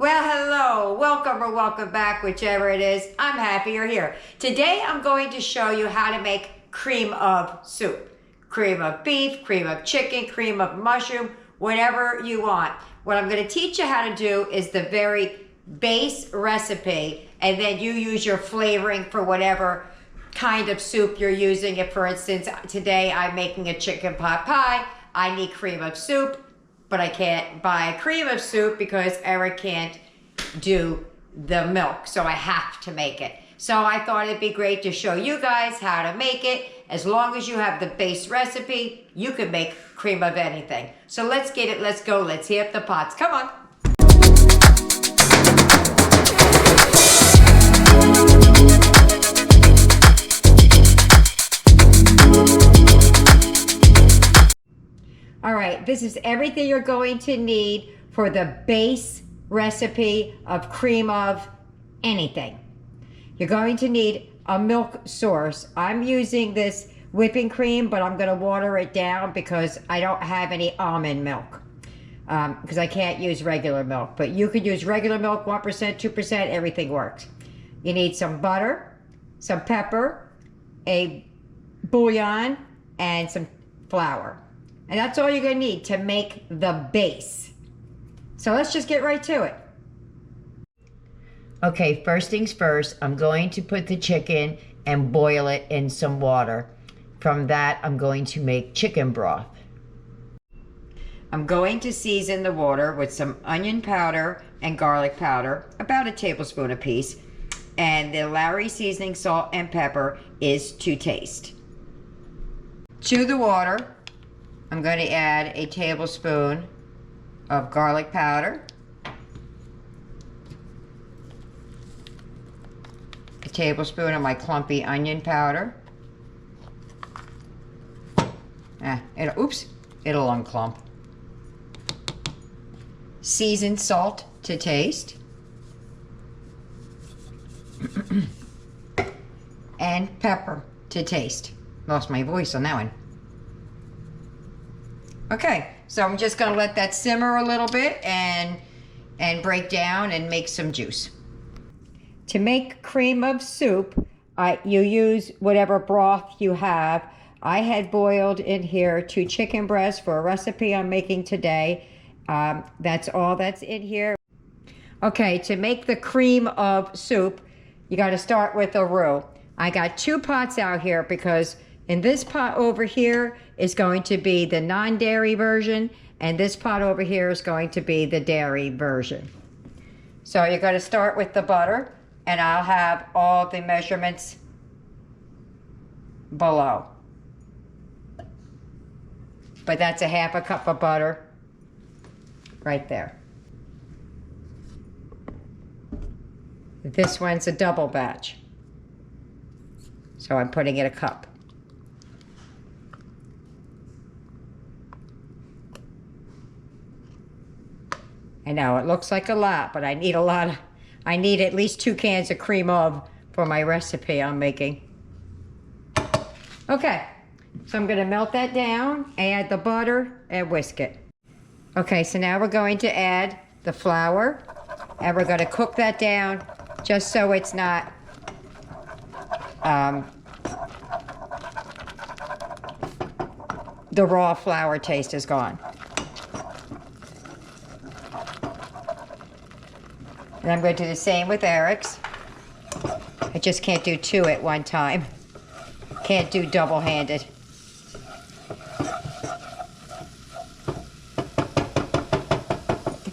Well, hello, welcome or welcome back, whichever it is. I'm happy you're here. Today I'm going to show you how to make cream of soup. Cream of beef, cream of chicken, cream of mushroom, whatever you want. What I'm going to teach you how to do is the very base recipe, and then you use your flavoring for whatever kind of soup you're using. If, for instance, today I'm making a chicken pot pie, I need cream of soup. But I can't buy cream of soup because Eric can't do the milk, so I have to make it. So I thought it'd be great to show you guys how to make it. As long as you have the base recipe, you can make cream of anything. So let's get it, let's go, let's heat up the pots. Come on. All right, this is everything you're going to need for the base recipe of cream of anything. You're going to need a milk source. I'm using this whipping cream, but I'm gonna water it down because I don't have any almond milk. Because I can't use regular milk, but you could use regular milk, 1%, 2%, everything works. You need some butter, some pepper, a bouillon, and some flour. And that's all you're gonna need to make the base. So let's just get right to it. Okay, first things first, I'm going to put the chicken and boil it in some water. From that, I'm going to make chicken broth. I'm going to season the water with some onion powder and garlic powder, about a tablespoon apiece. And the Lowry seasoning salt and pepper is to taste. To the water, I'm going to add a tablespoon of garlic powder, a tablespoon of my clumpy onion powder. It'll unclump. Seasoned salt to taste. And pepper to taste. Lost my voice on that one. Okay, so I'm just gonna let that simmer a little bit and break down and make some juice. To make cream of soup, you use whatever broth you have. I had boiled in here 2 chicken breasts for a recipe I'm making today. That's all that's in here. Okay, to make the cream of soup, you gotta start with a roux. I got 2 pots out here because in this pot over here is going to be the non-dairy version, and this pot over here is going to be the dairy version. So you're going to start with the butter, and I'll have all the measurements below. But that's a 1/2 cup of butter right there. This one's a double batch, so I'm putting in a cup. I know it looks like a lot, but I need at least 2 cans of cream of for my recipe I'm making. Okay, so I'm gonna melt that down, add the butter, and whisk it. Okay, so now we're going to add the flour, and we're gonna cook that down just so it's not the raw flour taste is gone. And I'm going to do the same with Eric's. I just can't do 2 at one time. Can't do double-handed.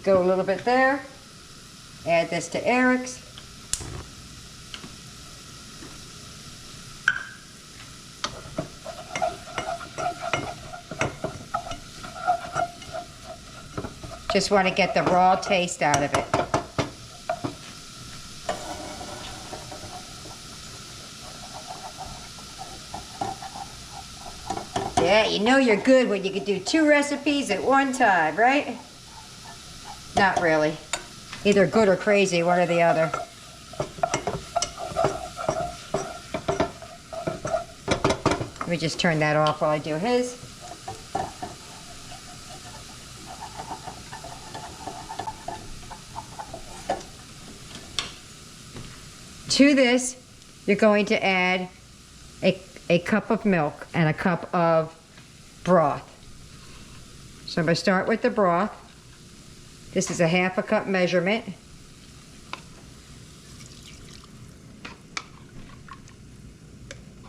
Go a little bit there. Add this to Eric's. Just want to get the raw taste out of it. Yeah, you know you're good when you can do 2 recipes at one time, right? Not really. Either good or crazy, one or the other. Let me just turn that off while I do his. To this, you're going to add a cup of milk and a cup of broth. So I'm going to start with the broth. This is a 1/2 cup measurement.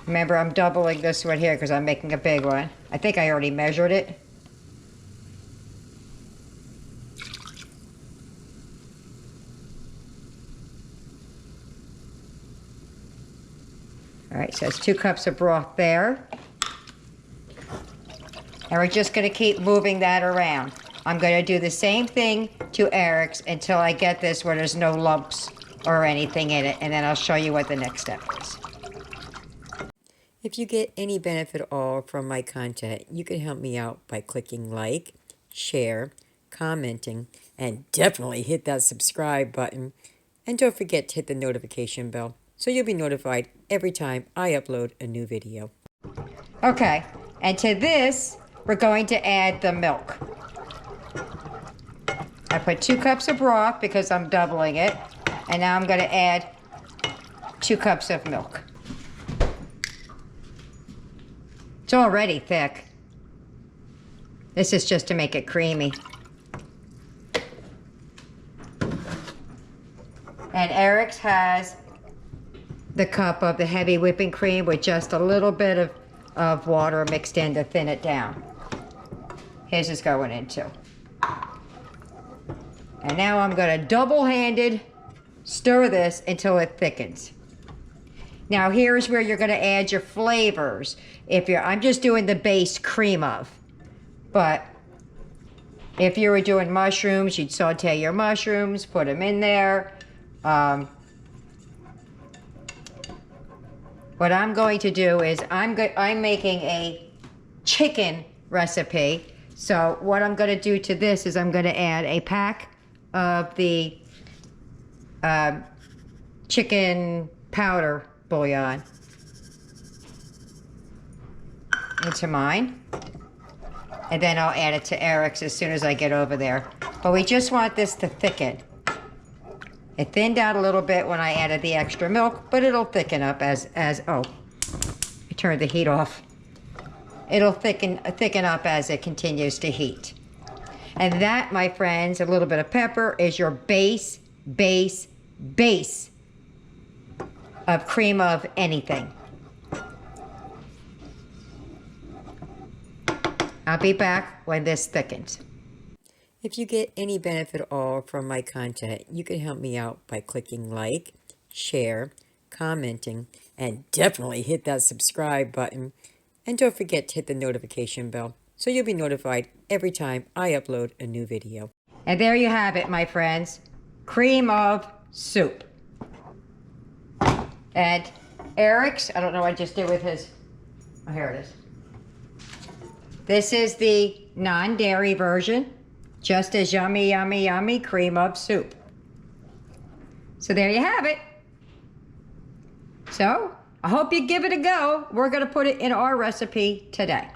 Remember, I'm doubling this one here because I'm making a big one. I think I already measured it. All right, so it's 2 cups of broth there. And we're just going to keep moving that around. I'm going to do the same thing to Eric's until I get this where there's no lumps or anything in it, and then I'll show you what the next step is. If you get any benefit at all from my content, you can help me out by clicking like, share, commenting, and definitely hit that subscribe button. And don't forget to hit the notification bell so you'll be notified every time I upload a new video. Okay, and to this, we're going to add the milk. I put 2 cups of broth because I'm doubling it, and now I'm going to add 2 cups of milk. It's already thick. This is just to make it creamy. And Eric's has the cup of the heavy whipping cream with just a little bit of water mixed in to thin it down. His is going in too. And now I'm going to double-handed stir this until it thickens. Now here's where you're going to add your flavors. I'm just doing the base cream of, but if you were doing mushrooms, you'd saute your mushrooms, put them in there. What I'm going to do is I'm making a chicken recipe. So what I'm going to do to this is I'm going to add a pack of the chicken powder bouillon into mine. And then I'll add it to Eric's as soon as I get over there. But we just want this to thicken. It thinned out a little bit when I added the extra milk, but it'll thicken up oh, I turned the heat off. It'll thicken up as it continues to heat. And that, my friends, a little bit of pepper is your base of cream of anything. I'll be back when this thickens. If you get any benefit at all from my content, you can help me out by clicking like, share, commenting, and definitely hit that subscribe button. And don't forget to hit the notification bell so you'll be notified every time I upload a new video. And there you have it, my friends. Cream of soup. And Eric's, I don't know what I just did with his, oh, here it is. This is the non-dairy version. Just as yummy, yummy, yummy cream of soup. So there you have it. So I hope you give it a go. We're going to put it in our recipe today.